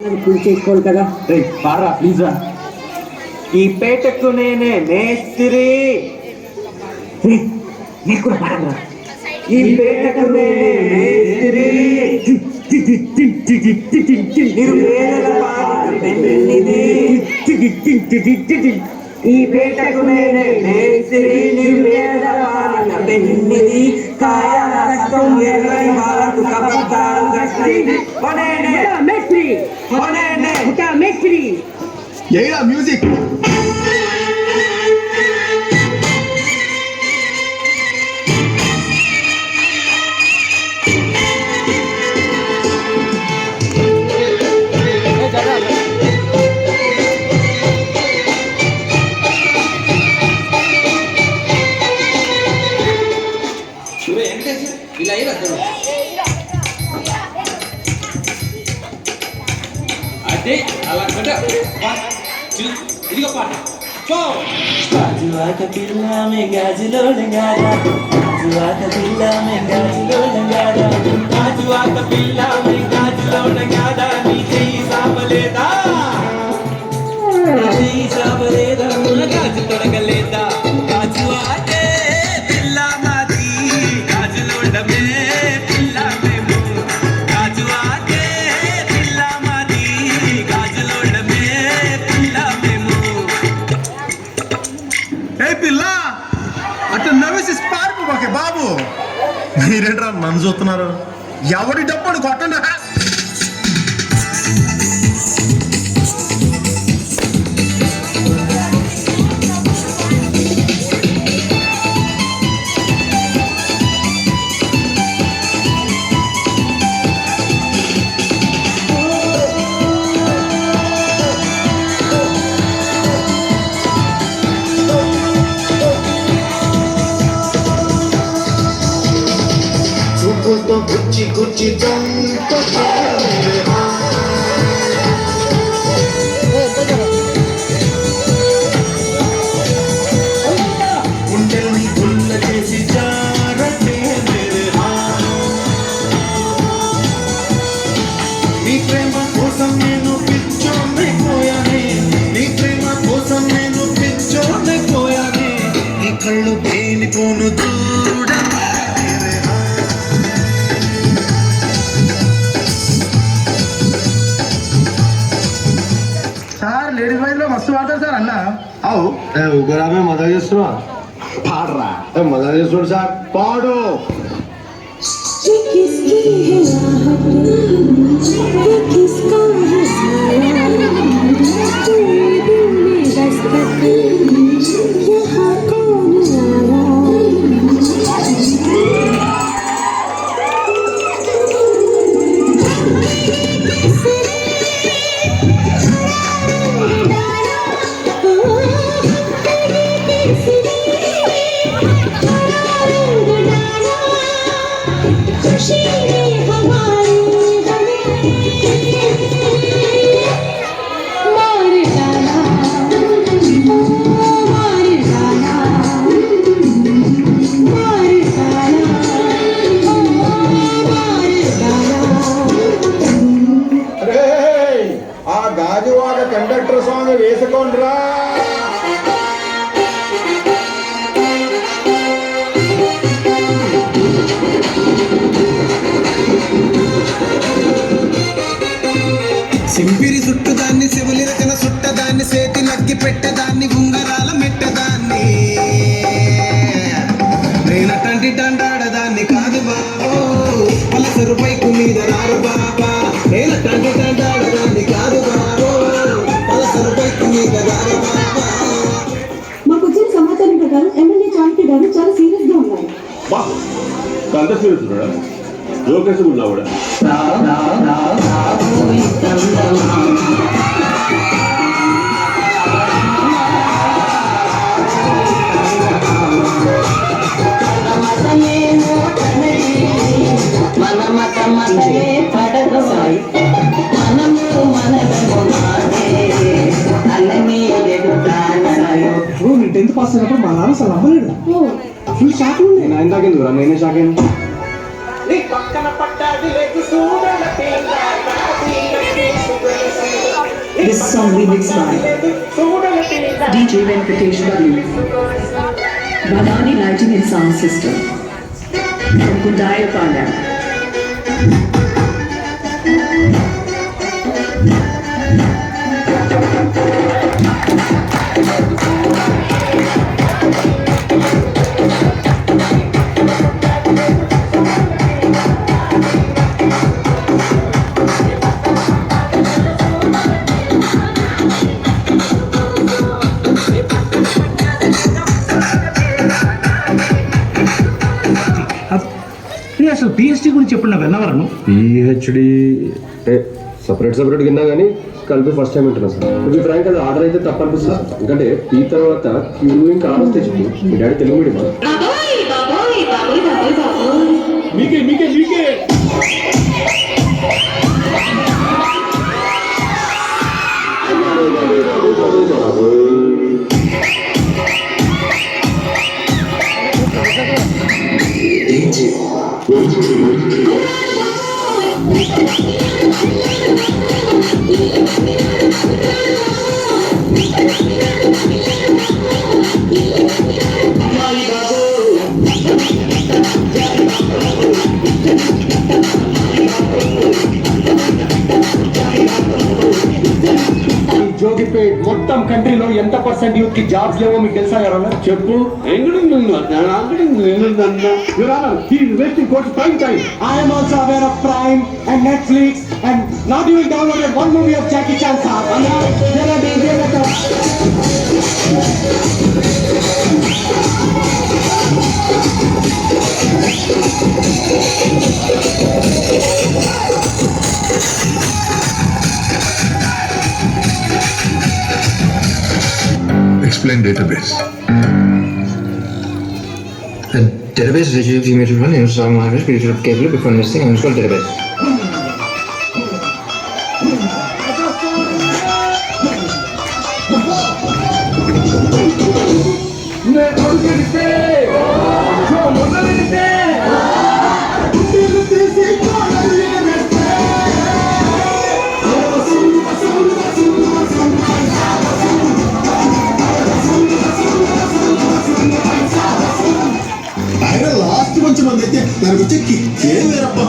పూజ చేసుకోవాలి కదా. పారా ప్లీజ్ రా. ఈ పేటకు నేనే మేస్త్రి. నీకు కూడా పాడరా. ఈ పేటకు నేనే మేస్త్రి. నిరుపేదల పాలిట పెన్నిది. ఈ పేటకు నేనే మేస్త్రి. నిరుపేదల పాలిట పెన్నిది. కాయ రక్తం ఎర్రని వాళ్ళకు కబద్దాలు గట్టి కొనేనే మేస్త్రి కొనేనే మేస్త్రి. ఏరా మ్యూజిక్. అదే అలా ఇదిగో పాట. గాజువాక పిల్ల మే గాజులో లంగారా, గాజువాక పిల్ల మే గాజులో లంగారా, గాజువాక పిల్ల మే గాజులో లంగారా. నీ చెయ్యి సాపలేదా, చెయ్యి సాపలేదా, మున గాజు తొడగలేదా. గాజువాకే పిల్ల మాది, గాజులోడమే పిల్ల మేము. గాజువాకే పిల్ల మాది, గాజులోడమే పిల్ల మేము. ఏ పిల్ల అట్లా నవ్వేసి పారిపోకే బాబు. మీరేంట్రా నన్ను చూస్తున్నారు? ఎవరి డబ్బుడు కొట్టండి. గుచ్చి గుచ్చి గుండెల్ని గుల్ల చేసి జారటే నీ ప్రేమ కోసం నేను పిచ్చోనైపోయానే, నీ ప్రేమ కోసం నేను పిచ్చోనైపోయానే. నీ కళ్ళు పేలిపోను దూడ సార్. లేడీస్ వైజ్ లో మస్తు వాడతారు సార్ అన్న. అవు ఉగ్రామే మజా చేస్తున్నా. పాడరా. మజా చేస్తున్నాడు సార్, పాడు. ఆ గాజువాక కండక్టర్ సాంగ్ వేసుకోండిరా. సింపిరి చుట్టుదాన్ని, శివులి రచన సుట్టదాన్ని, చేతి నగ్గి పెట్టదాన్ని, ఉంగరాల మెట్టదాన్ని. నేనటంటి దండాడదాన్ని కాదు బాబో, పలసరు బైకు మీద రారు బాబా. నేనటంటి దండాడదాన్ని కాదు బాబో, పలసరు బైకు మీద రారు బాబా. మాకు వచ్చిన సమాచారం ప్రకారం ఎమ్మెల్యే చాంతి గారు చాలా సీరియస్ గా ఉన్నారు. కంట సీరియస్ లోకేష్ ఉన్నావాడా? నేను 10th పాస్ అయినప్పుడు మా నాన్న అసలు నమ్మలేడు. ఫుల్ షాక్ ఉంది. నేను ఆయన తాకేందుకు నేనే షాక్ అయ్యాను. నీ పక్కన పట్టాది లేదు చూడల This song remixed by DJ Venkatesh Babu, Bhavani Lighting and Sound System, from Kundayapala. అసలు పిహెచ్డి గురించి ఎప్పుడు నాకు విన్నవరను పిహెచ్డి సపరేట్ విన్నా కానీ కలిపి ఫస్ట్ టైం వింటున్నా సార్ ఇది ఫ్రాంక్ అది ఆర్డర్ అయితే తప్ప అనిపిస్తుంది సార్ ఎందుకంటే ఈ తర్వాత క్యూ ఇంకా ఆర్డర్ తెచ్చి మీ డాడీ తెలుగు మీడియం మీకే మీకే మీకే జోగిపేట్ మొత్తం కంట్రీలో ఎంత పర్సెంట్ యూత్ కి జాబ్స్ లేవో మీకు తెలుసా ఎవరన్నా చెప్పు Your Honor, he is wasting court's prime time. I am also aware of Prime and Netflix and not even downloaded one movie of Jackie Chan, sir. There are being given Explain database. The database retrieves images from Instagram library created carefully before nesting and install database. ఆయన last కొంచెం మంది అయితే దానికి వచ్చే కిక్కే వేరప్ప